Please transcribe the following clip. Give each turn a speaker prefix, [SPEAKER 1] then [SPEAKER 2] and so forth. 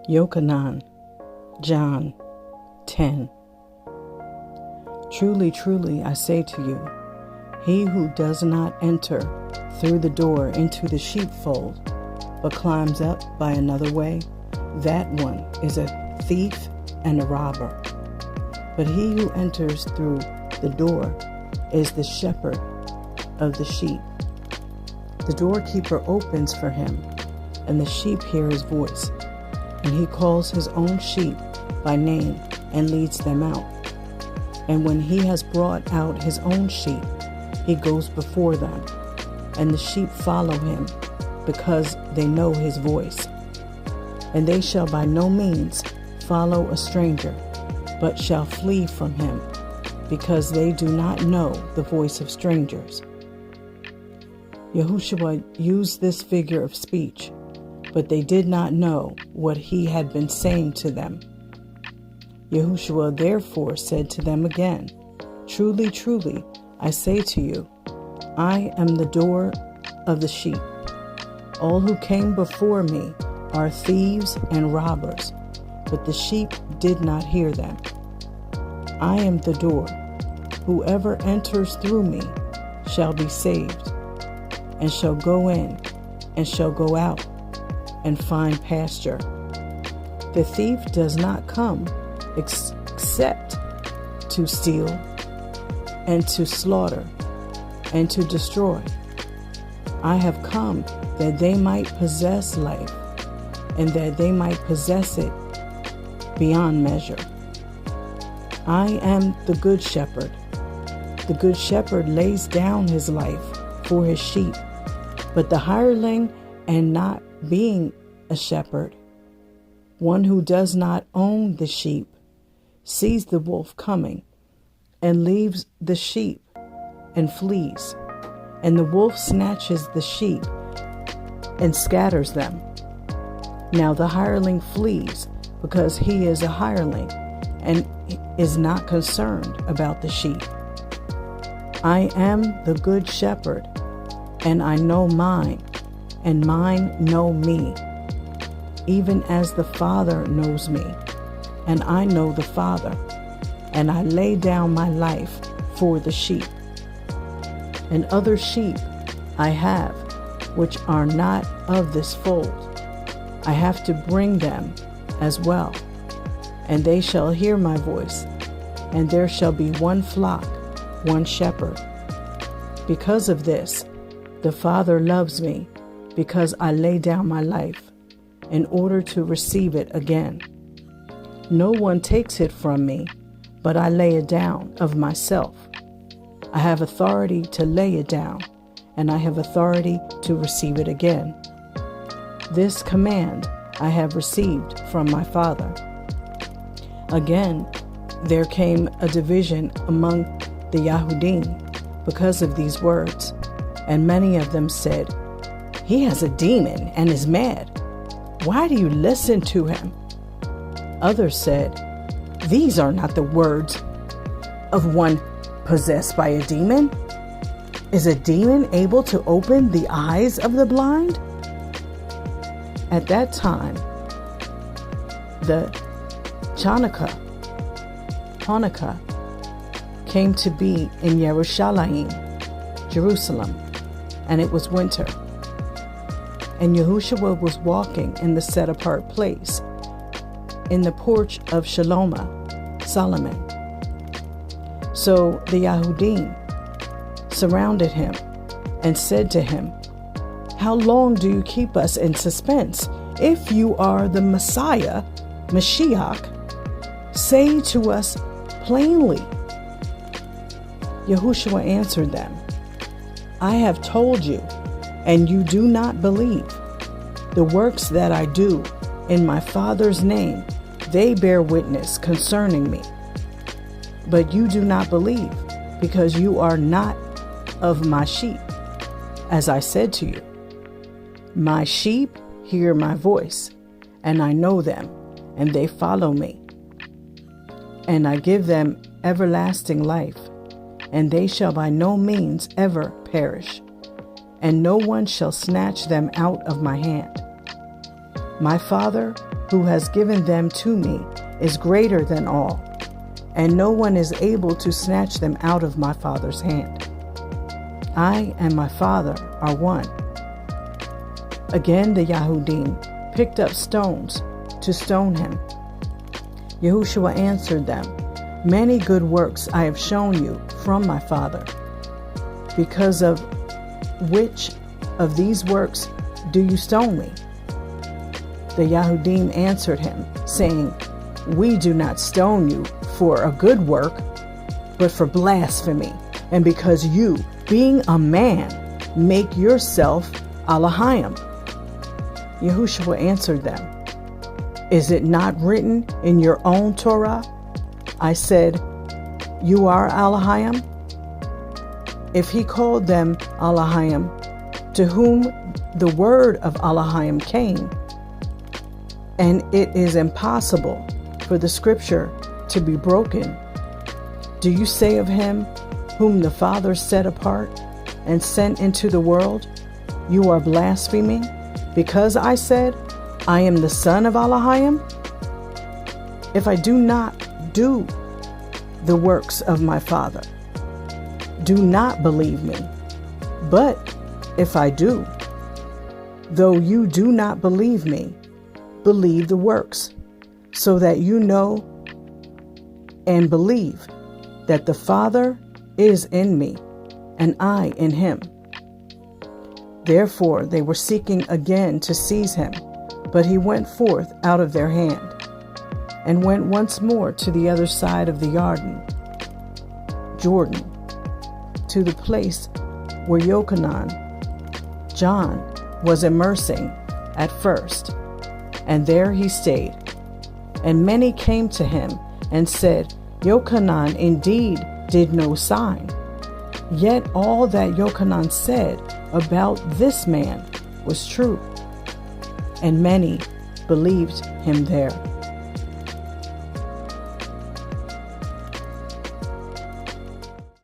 [SPEAKER 1] Yocannon, John 10. Truly, truly, I say to you, he who does not enter through the door into the sheepfold, but climbs up by another way, that one is a thief and a robber. But he who enters through the door is the shepherd of the sheep. The doorkeeper opens for him, and the sheep hear his voice, and he calls his own sheep by name and leads them out. And when he has brought out his own sheep, he goes before them, and the sheep follow him, because they know his voice. And they shall by no means follow a stranger, but shall flee from him, because they do not know the voice of strangers. Yahudah used this figure of speech, but they did not know what he had been saying to them. Yahudah therefore said to them again, Truly, truly, I say to you, I am the door of the sheep. All who came before me are thieves and robbers, but the sheep did not hear them. I am the door. Whoever enters through me shall be saved, and shall go in and shall go out and find pasture. The thief does not come except to steal and to slaughter and to destroy. I have come that they might possess life, and that they might possess it beyond measure. I am the good shepherd. The good shepherd lays down his life for his sheep. But the hireling, and not being a shepherd, one who does not own the sheep, sees the wolf coming, and leaves the sheep and flees. And the wolf snatches the sheep and scatters them. Now the hireling flees, because he is a hireling, and is not concerned about the sheep. I am the good shepherd, and I know mine, and mine know me, even as the Father knows me, and I know the Father, and I lay down my life for the sheep. And other sheep I have, which are not of this fold. I have to bring them as well, and they shall hear my voice, and there shall be one flock, one shepherd. Because of this, the Father loves me, because I lay down my life, in order to receive it again. No one takes it from me, but I lay it down of myself. I have authority to lay it down, and I have authority to receive it again. This command I have received from my Father. Again, there came a division among the Yahudim because of these words, and many of them said, He has a demon and is mad. Why do you listen to him? Others said, These are not the words of one possessed by a demon. Is a demon able to open the eyes of the blind? At that time, the Hanukkah came to be in Jerusalem, and it was winter. And Yahudah was walking in the set-apart place, in the porch of Solomon. So the Yahudim surrounded him and said to him, How long do you keep us in suspense? If you are the Messiah, Mashiach, say to us plainly. Yahudah answered them, I have told you, and you do not believe. The works that I do in my Father's name, they bear witness concerning me. But you do not believe, because you are not of my sheep, as I said to you. My sheep hear my voice, and I know them, and they follow me. And I give them everlasting life, and they shall by no means ever perish, and no one shall snatch them out of my hand. My Father who has given them to me is greater than all, and no one is able to snatch them out of my Father's hand. I and my Father are one." Again the Yahudim picked up stones to stone him. Yahushua answered them, "Many good works I have shown you from my Father. Because of which of these works do you stone me?" The Yahudim answered him, saying, "We do not stone you for a good work, but for blasphemy, and because you, being a man, make yourself Elohim." Yahushua answered them, "Is it not written in your own Torah? I said, you are Elohim?" If he called them Elohim, to whom the word of Elohim came, and it is impossible for the scripture to be broken, do you say of him whom the Father set apart and sent into the world, "You are blaspheming, because I said, I am the Son of Elohim"? If I do not do the works of my Father, do not believe me. But if I do, though you do not believe me, believe the works, so that you know and believe that the Father is in me, and I in him. Therefore they were seeking again to seize him, but he went forth out of their hand, and went once more to the other side of the Jordan, to the place where Yocannon, John, was immersing at first, and there he stayed. And many came to him and said, "Yocannon indeed did no sign, yet all that Yocannon said about this man was true." And many believed him there.